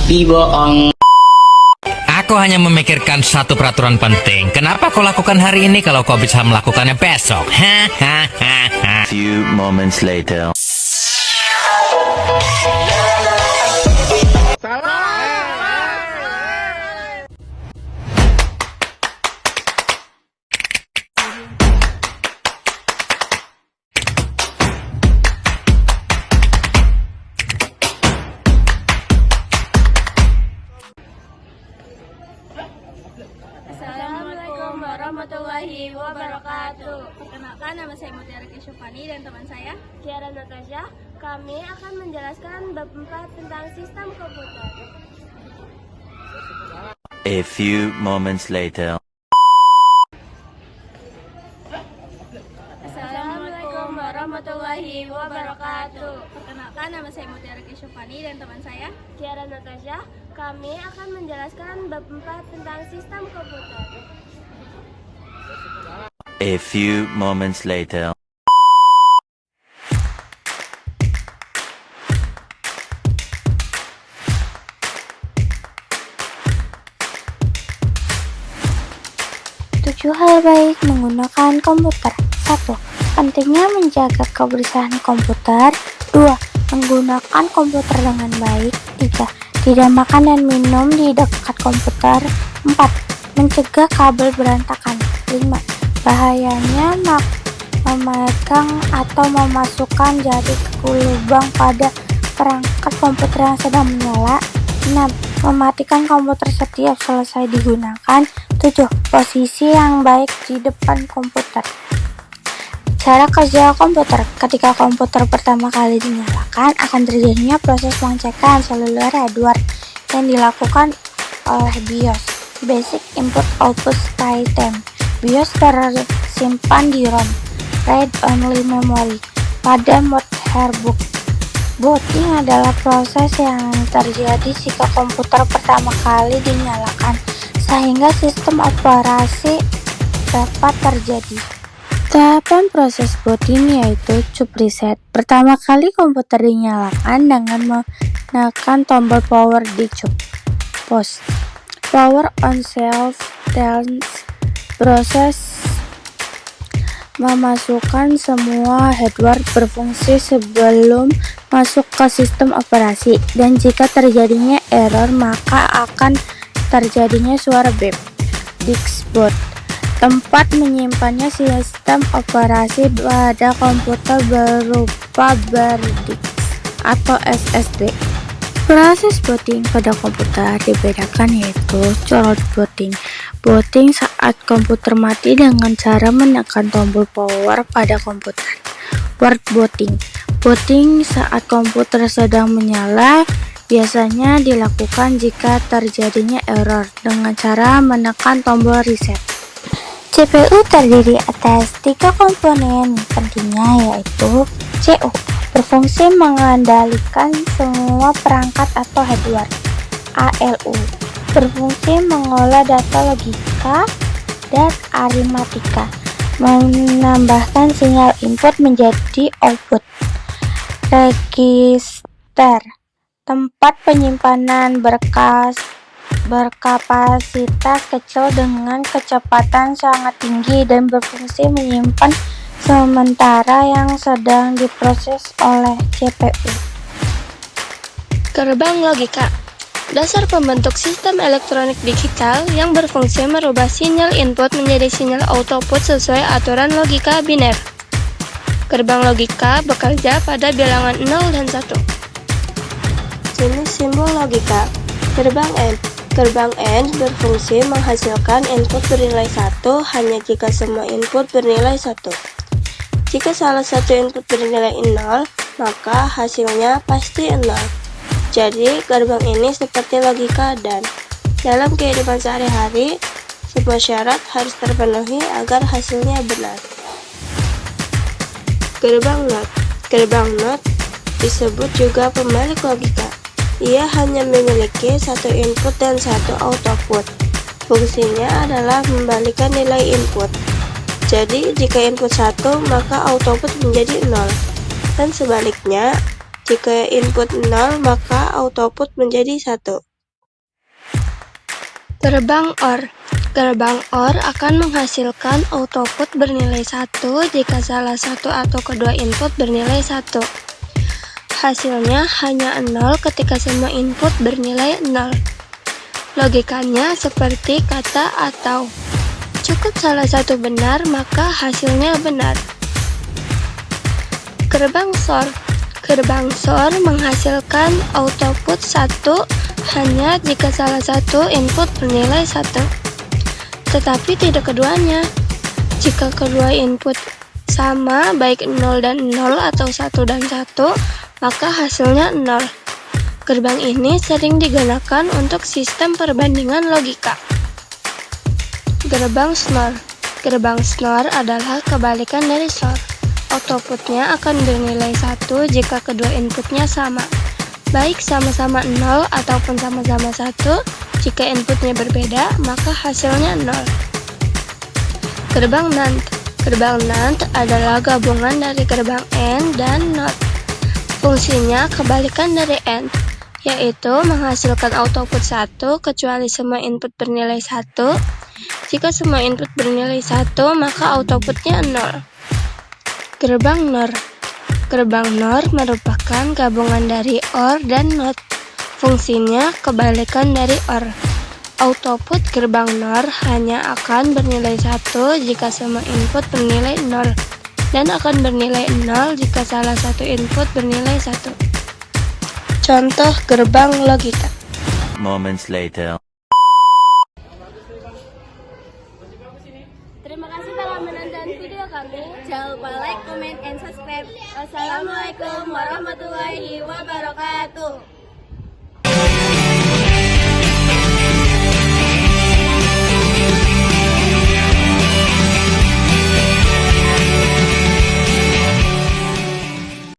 Biboong. Aku hanya memikirkan satu peraturan penting. Kenapa kau lakukan hari ini kalau kau bisa melakukannya besok? Hahaha. Few moments later. Assalamualaikum warahmatullahi wabarakatuh. Perkenalkan, nama saya Mutiara Syufani dan teman saya Kiara Natasha. Kami akan menjelaskan bab 4 tentang sistem komputer. A few moments later. Assalamualaikum warahmatullahi wabarakatuh. Perkenalkan, nama saya Mutiara Syufani dan teman saya Kiara Natasha. Kami akan menjelaskan bab 4 tentang sistem komputer. A few moments later. Tujuh hal baik menggunakan komputer. 1. Pentingnya menjaga kebersihan komputer. 2. Menggunakan komputer dengan baik. 3. Tidak makan dan minum di dekat komputer. 4. Mencegah kabel berantakan. 5. Bahayanya memegang atau memasukkan jari ke lubang pada perangkat komputer yang sedang menyala. 6. Mematikan komputer setiap selesai digunakan. 7. Posisi yang baik di depan komputer. Cara kerja komputer. Ketika komputer pertama kali dinyalakan, akan terjadinya proses pengecekan seluler hardware yang dilakukan oleh BIOS, Basic Input Output System. BIOS tersimpan di ROM, Read Only Memory, pada mode hardboot. Booting adalah proses yang terjadi jika komputer pertama kali dinyalakan, sehingga sistem operasi dapat terjadi. Tahapan proses booting yaitu chip reset. Pertama kali komputer dinyalakan dengan menekan tombol power di chip. Power on shelf tells proses memasukkan semua hardware berfungsi sebelum masuk ke sistem operasi, dan jika terjadinya error maka akan terjadinya suara beep. Disk boot, tempat menyimpannya sistem operasi pada komputer berupa bar disk atau SSD. Proses booting pada komputer dibedakan yaitu cold booting. Booting saat komputer mati dengan cara menekan tombol power pada komputer. Word booting. Booting saat komputer sedang menyala, biasanya dilakukan jika terjadinya error dengan cara menekan tombol reset. CPU terdiri atas 3 komponen pentingnya yaitu CPU, berfungsi mengendalikan semua perangkat atau hardware. ALU, berfungsi mengolah data logika dan aritmatika, menambahkan sinyal input menjadi output. Register, tempat penyimpanan berkas berkapasitas kecil dengan kecepatan sangat tinggi dan berfungsi menyimpan sementara yang sedang diproses oleh CPU. Gerbang logika, dasar pembentuk sistem elektronik digital yang berfungsi merubah sinyal input menjadi sinyal output sesuai aturan logika biner. Gerbang logika bekerja pada bilangan 0 dan 1. Jenis simbol logika. Gerbang AND. Gerbang AND berfungsi menghasilkan input bernilai 1 hanya jika semua input bernilai 1. Jika salah satu input bernilai 0, maka hasilnya pasti 0. Jadi, gerbang ini seperti logika dan dalam kehidupan sehari-hari, semua syarat harus terpenuhi agar hasilnya benar. Gerbang NOT. Gerbang NOT disebut juga pemilik logika. Ia hanya memiliki satu input dan satu output. Fungsinya adalah membalikan nilai input. Jadi, jika input 1, maka output menjadi 0. Dan sebaliknya, jika input 0, maka output menjadi 1. Gerbang OR. Gerbang OR akan menghasilkan output bernilai 1 jika salah satu atau kedua input bernilai 1. Hasilnya hanya 0 ketika semua input bernilai 0. Logikanya seperti kata atau. Cukup salah satu benar, maka hasilnya benar. Gerbang SOR. Gerbang SOR menghasilkan output 1 hanya jika salah satu input bernilai 1. Tetapi tidak keduanya. Jika kedua input sama, baik 0 dan 0 atau 1 dan 1, maka hasilnya 0. Gerbang ini sering digunakan untuk sistem perbandingan logika. Gerbang SNOR. Gerbang SNOR adalah kebalikan dari SOR. Outputnya akan bernilai 1 jika kedua inputnya sama, baik sama-sama 0 ataupun sama-sama 1. Jika inputnya berbeda, maka hasilnya 0. Gerbang NAND. Gerbang NAND adalah gabungan dari gerbang AND dan NOT. Fungsinya kebalikan dari AND, yaitu menghasilkan output 1 kecuali semua input bernilai 1. Jika semua input bernilai 1, maka outputnya 0. Gerbang NOR. Gerbang NOR merupakan gabungan dari OR dan NOT. Fungsinya kebalikan dari OR. Output gerbang NOR hanya akan bernilai 1 jika semua input bernilai 0, dan akan bernilai 0 jika salah satu input bernilai 1. Contoh gerbang logika. Moments later. Terima kasih telah menonton video kami. Jangan lupa like, comment, and subscribe. Wassalamualaikum warahmatullahi wabarakatuh.